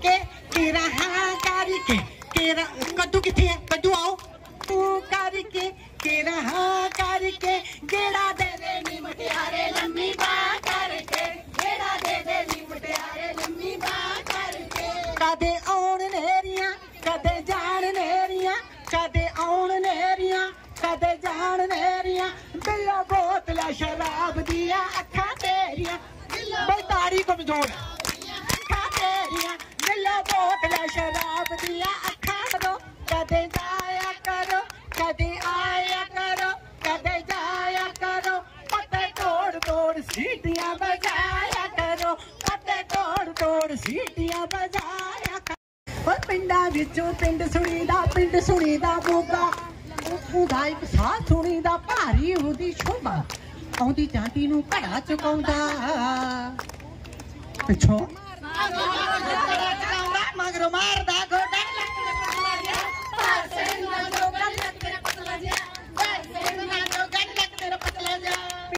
करके केरा हाँ करके केरा कद्दू किथे है कद्दू आओ तू करके केरा हाँ करके गेड़ा दे नी मुटियारे लम्मी बांह करके गेड़ा दे नी मुटियारे लम्मी बांह करके कदे आउण नेरियां कदे जान नेरियां कदे आउण नेरियां कदे जान नेरियां बिल्ला बोतला शराब दिया अखा तेरियां भाई तारी कमजोर अखा तेरियां बिल्ला बोतला शराब दिया अखा करो कदे जाया करो कदे आया करो कदे जाया करो पत्ते तोड़ तोड़ सीटियां बजाया करो पत्ते तोड़ तोड़ सीटियां बजाया करो पिंडा विचों पिंड सुनी दा बोगा उदा एक साथ सुनी दा भारी उदी शोभा आउंदी चांदी नूं घड़ा चुकाउंदा पिछों